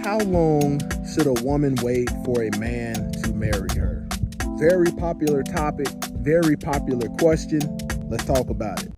How long should a woman wait for a man to marry her? Very popular topic, very popular question. Let's talk about it.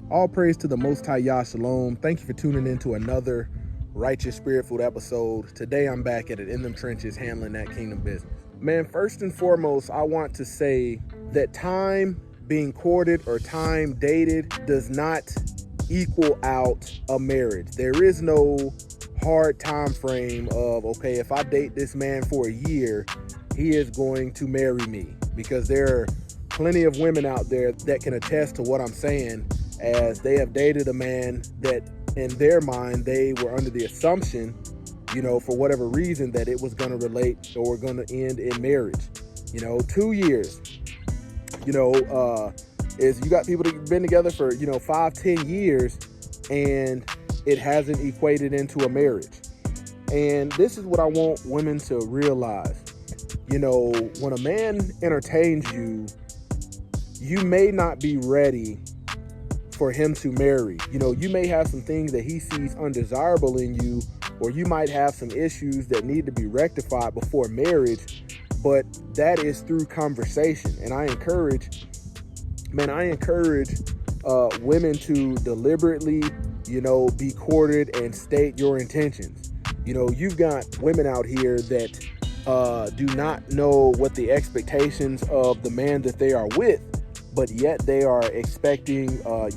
All praise to the Most High Yah Shalom. Thank you for tuning in to another Righteous Spirit Food episode. Today I'm back at it in them trenches handling that kingdom business. Man, first and foremost, I want to say that time being courted or time dated does not equal out a marriage. There is no hard time frame of, okay, if I date this man for a year, he is going to marry me. Because there are plenty of women out there that can attest to what I'm saying, as they have dated a man that in their mind they were under the assumption, for whatever reason, that it was going to relate or going to end in marriage. 2 years, is you got people that have been together for 5-10 years and it hasn't equated into a marriage. And this is what I want women to realize. When a man entertains you, you may not be ready for him to marry. You may have some things that he sees undesirable in you, or you might have some issues that need to be rectified before marriage, but that is through conversation. And I encourage women to deliberately, be courted and state your intentions. You've got women out here that do not know what the expectations of the man that they are with, but yet they are expecting, a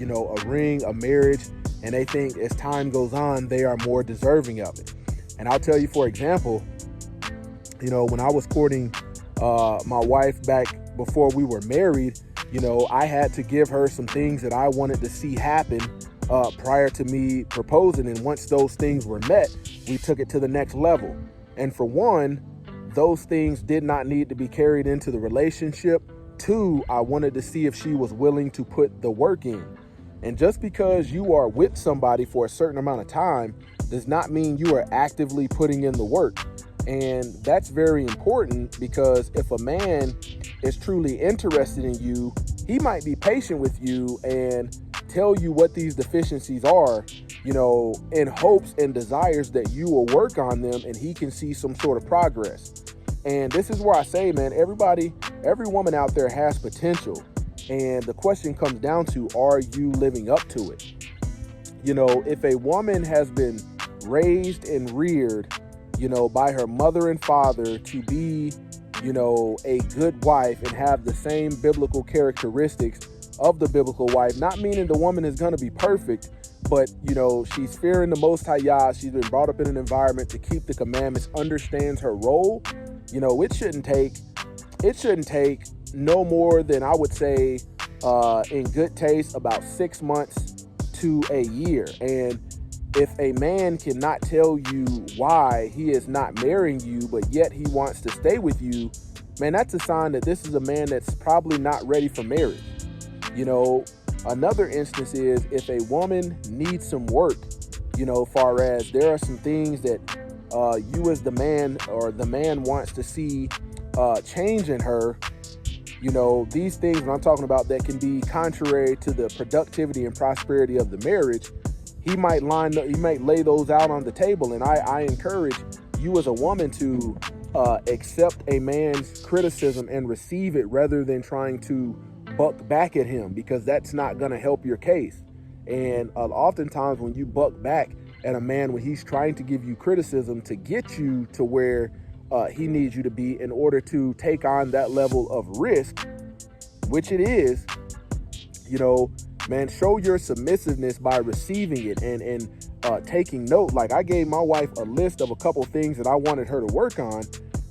ring, a marriage, and they think as time goes on, they are more deserving of it. And I'll tell you, for example, when I was courting my wife back before we were married, I had to give her some things that I wanted to see happen prior to me proposing. And once those things were met, we took it to the next level. And for one, those things did not need to be carried into the relationship. 2, I wanted to see if she was willing to put the work in. And just because you are with somebody for a certain amount of time does not mean you are actively putting in the work. And that's very important, because if a man is truly interested in you, he might be patient with you and tell you what these deficiencies are, in hopes and desires that you will work on them and he can see some sort of progress. And this is where I say, man, every woman out there has potential. And the question comes down to, are you living up to it? If a woman has been raised and reared, by her mother and father to be, a good wife and have the same biblical characteristics of the biblical wife, not meaning the woman is going to be perfect, but, she's fearing the Most High Yah. She's been brought up in an environment to keep the commandments, understands her role. It shouldn't take no more than, I would say, in good taste, about 6 months to a year. And if a man cannot tell you why he is not marrying you, but yet he wants to stay with you, man, that's a sign that this is a man that's probably not ready for marriage. Another instance is if a woman needs some work, far as there are some things that you as the man, or the man, wants to see change in her. These things, when I'm talking about, that can be contrary to the productivity and prosperity of the marriage, he might lay those out on the table. And I encourage you as a woman to accept a man's criticism and receive it, rather than trying to buck back at him, because that's not going to help your case. And oftentimes when you buck back at a man when he's trying to give you criticism to get you to where he needs you to be in order to take on that level of risk, which it is, man, show your submissiveness by receiving it and taking note. Like, I gave my wife a list of a couple things that I wanted her to work on.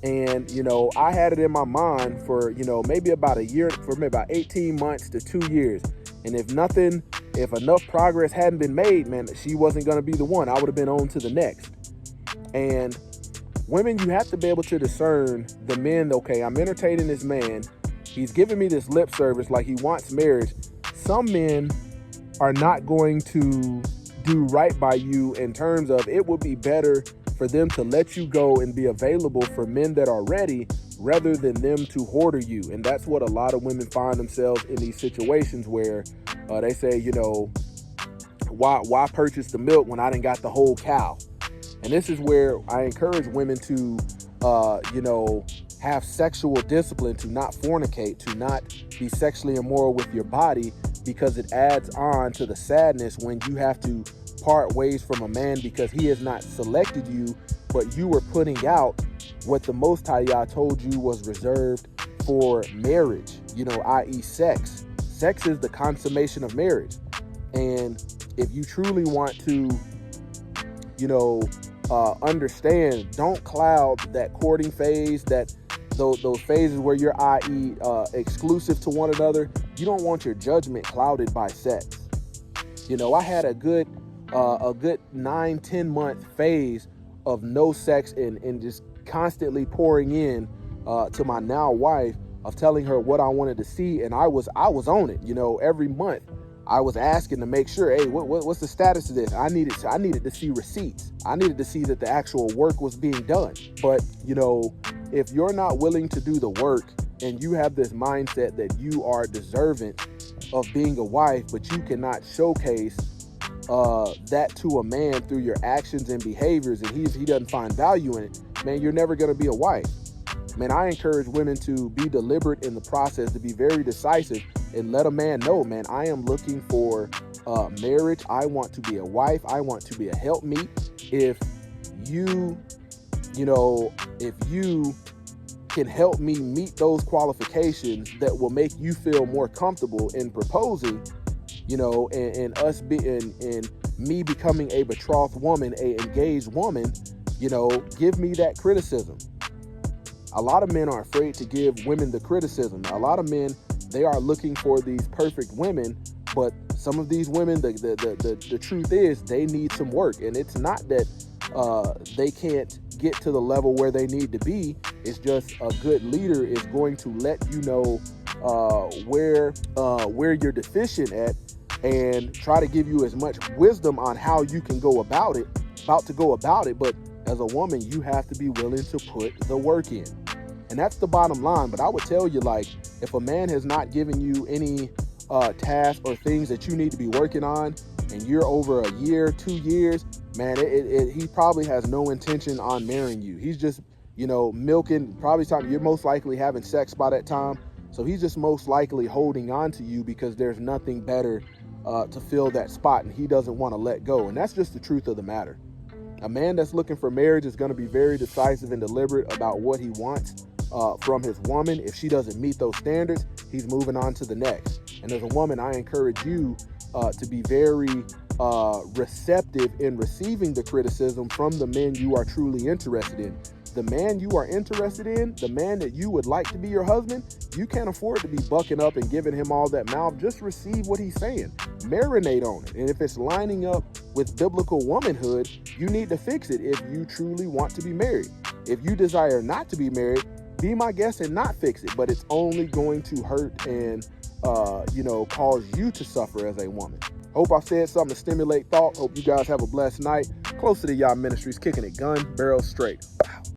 And, I had it in my mind for, maybe about a year, for maybe about 18 months to 2 years. And if enough progress hadn't been made, man, she wasn't going to be the one. I would have been on to the next. And Women, you have to be able to discern the men. Okay, I'm entertaining this man. He's giving me this lip service like he wants marriage. Some men are not going to do right by you in terms of it would be better for them to let you go and be available for men that are ready rather than them to hoarder you. And that's what a lot of women find themselves in these situations where they say, why purchase the milk when I done got the whole cow? And this is where I encourage women to, have sexual discipline, to not fornicate, to not be sexually immoral with your body, because it adds on to the sadness when you have to part ways from a man because he has not selected you, but you were putting out what the Most High Yah told you was reserved for marriage, i.e. sex. Sex is the consummation of marriage. And if you truly want to, understand, don't cloud that courting phase, that those phases where you're, i.e. Exclusive to one another. You don't want your judgment clouded by sex. I had a good 9-10 month phase of no sex and just constantly pouring in to my now wife, of telling her what I wanted to see, and I was on it. Every month I was asking to make sure, hey, what's the status of this? I needed to see receipts. I needed to see that the actual work was being done. But if you're not willing to do the work and you have this mindset that you are deserving of being a wife, but you cannot showcase that to a man through your actions and behaviors, and he doesn't find value in it, man, you're never going to be a wife. Man, I encourage women to be deliberate in the process, to be very decisive, and let a man know, man, I am looking for marriage. I want to be a wife. I want to be a helpmeet. If you can help me meet those qualifications that will make you feel more comfortable in proposing, and us and me becoming a betrothed woman, a engaged woman, give me that criticism. A lot of men are afraid to give women the criticism. A lot of men, they are looking for these perfect women, but some of these women, the truth is they need some work. And it's not that they can't get to the level where they need to be. It's just a good leader is going to let you know where you're deficient at, and try to give you as much wisdom on how you can go about it. But as a woman, you have to be willing to put the work in. And that's the bottom line. But I would tell you, if a man has not given you any tasks or things that you need to be working on, and you're over a year, 2 years, man, he probably has no intention on marrying you. He's just, milking, probably time you're most likely having sex by that time. So he's just most likely holding on to you because there's nothing better to fill that spot, and he doesn't want to let go. And that's just the truth of the matter. A man that's looking for marriage is going to be very decisive and deliberate about what he wants from his woman. If she doesn't meet those standards, he's moving on to the next. And as a woman, I encourage you to be very receptive in receiving the criticism from the men you are truly interested in. The man you are interested in, the man that you would like to be your husband, you can't afford to be bucking up and giving him all that mouth. Just receive what he's saying. Marinate on it. And if it's lining up with biblical womanhood, you need to fix it if you truly want to be married. If you desire not to be married, be my guest and not fix it. But it's only going to hurt and cause you to suffer as a woman. Hope I said something to stimulate thought. Hope you guys have a blessed night. Close to the Yah Ministries, kicking it gun barrel straight.